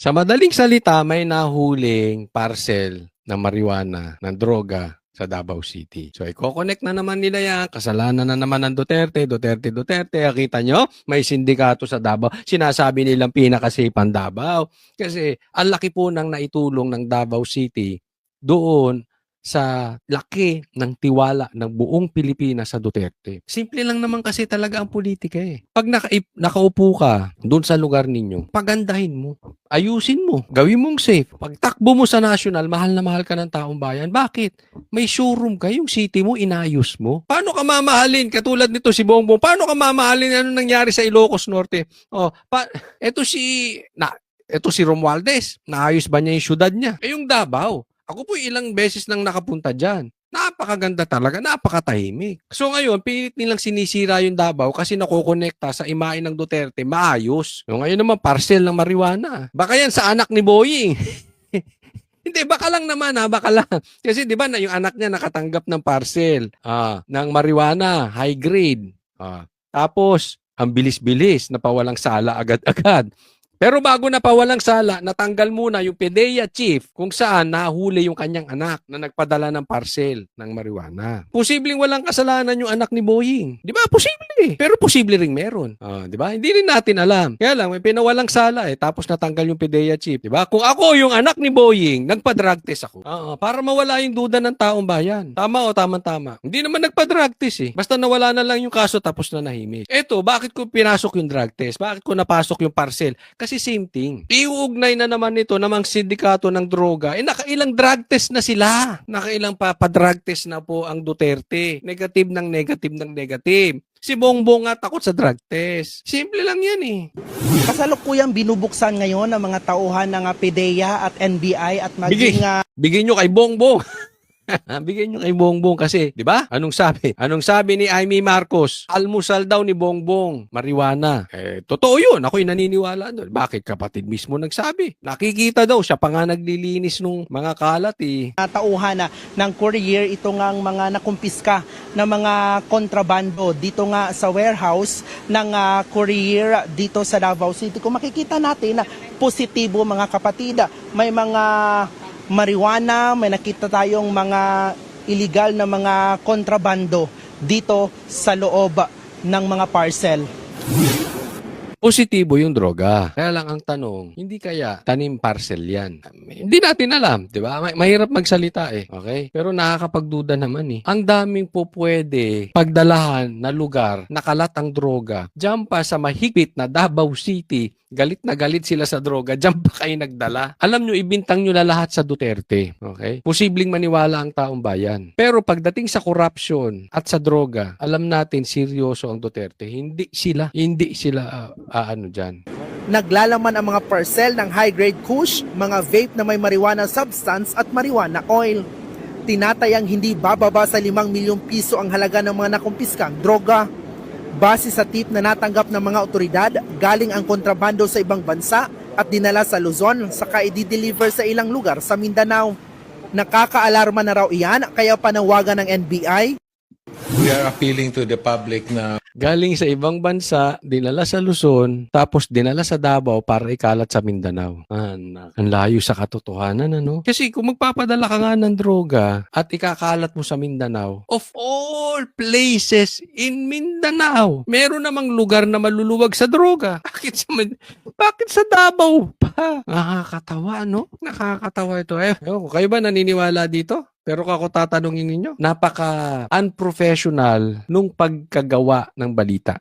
Sa madaling salita, may nahuling parcel ng marijuana, ng droga sa Davao City. So, i-connect na naman nila yan. Kasalanan na naman ng Duterte. Kita nyo, may sindikato sa Davao. Sinasabi nilang pinaka-safe ang Davao. Kasi, ang laki po ng naitulong ng Davao City doon sa laki ng tiwala ng buong Pilipinas sa Duterte. Simple lang naman kasi talaga ang politika eh. Pag nakaupo ka doon sa lugar ninyo, pagandahin mo, ayusin mo, gawin mong safe. Pag takbo mo sa national, mahal na mahal ka ng taong bayan. Bakit? May showroom ka, yung city mo, inayos mo. Paano ka mamahalin? Katulad nito si Bongbong, paano ka mamahalin? Ano nangyari sa Ilocos Norte? Eto si Romualdez, naayos ba niya yung syudad niya? Yung Davao, ako po ilang beses nang nakapunta dyan. Napakaganda talaga, napakatahimik. So ngayon, pilit nilang sinisira yung Davao kasi nakokonekta sa imahe ng Duterte, maayos. So ngayon naman, parcel ng marijuana. Baka yan sa anak ni Boying. Hindi, baka lang naman baka lang. Kasi di ba yung anak niya nakatanggap ng parcel ng marijuana, high grade. Tapos, ang bilis-bilis, napawalang sala agad-agad. Pero bago napawalang sala, natanggal muna yung PDEA chief kung saan nahuli yung kanyang anak na nagpadala ng parcel ng marijuana. Posibleng walang kasalanan yung anak ni Boying. Di ba? Posible. Pero posible ring meron. Di ba? Hindi rin natin alam. Kaya lang, may pinawalang sala tapos natanggal yung PDEA chief. Di ba? Kung ako yung anak ni Boying, nagpa-drug test ako. Para mawala yung duda ng taong bayan. Tama o tama-tama? Hindi naman nagpa-drug test Basta nawala na lang yung kaso tapos na nahimik. Eto, bakit ko pinasok yung drug test? Bakit ko napasok yung parcel? Kasi same thing. Iuugnay na naman ito namang sindikato ng droga. Nakailang drug test na sila. Nakailang pa-drug test na po ang Duterte. Negative ng negative ng negative. Si Bongbong nga takot sa drug test. Simple lang yan Kasalukuyang binubuksan ngayon ng mga tauhan ng PDEA at NBI at maging... Bigyan nyo kay Bongbong. Bigyan nyo kay Bongbong kasi, di ba? Anong sabi? Anong sabi ni Amy Marcos? Almusal daw ni Bongbong, marijuana. Totoo yun. Ako'y naniniwala doon. Bakit? Kapatid mismo nagsabi. Nakikita daw, siya pa nga naglilinis nung mga kalat Tauhan ng courier, ito ngang mga nakumpiska na mga kontrabando dito nga sa warehouse ng courier dito sa Davao City. Kung makikita natin na positibo mga kapatid, may mga marijuana, may nakita tayong mga illegal na mga kontrabando dito sa loob ng mga parcel. Positibo yung droga. Kaya lang ang tanong, hindi kaya tanim parcel yan? Hindi natin alam, di ba? Mahirap magsalita okay? Pero nakakapagduda naman Ang daming po pwede pagdalahan na lugar, nakalat ang droga. Diyan pa sa mahigpit na Davao City, galit na galit sila sa droga, diyan pa kayo nagdala. Alam nyo, ibintang nyo na lahat sa Duterte. Okay? Posibleng maniwala ang taong bayan. Pero pagdating sa corruption at sa droga, alam natin seryoso ang Duterte. Hindi sila dyan. Naglalaman ang mga parcel ng high-grade kush, mga vape na may marijuana substance at marijuana oil. Tinatayang hindi bababa sa 5 milyong piso ang halaga ng mga nakumpiskang droga. Base sa tip na natanggap ng mga otoridad, galing ang kontrabando sa ibang bansa at dinala sa Luzon, saka i-deliver sa ilang lugar sa Mindanao. Nakakaalarma na raw iyan, kaya panawagan ng NBI. We are appealing to the public na Galing sa ibang bansa, dinala sa Luzon, tapos dinala sa Davao para ikalat sa Mindanao. Ang layo sa katotohanan, Kasi kung magpapadala ka nga ng droga at ikakalat mo sa Mindanao, of all places in Mindanao, meron namang lugar na maluluwag sa droga. Bakit sa Davao pa? Nakakatawa, Nakakatawa ito. Kayo ba naniniwala dito? Pero ako tatanungin ninyo, napaka-unprofessional nung pagkagawa ng balita.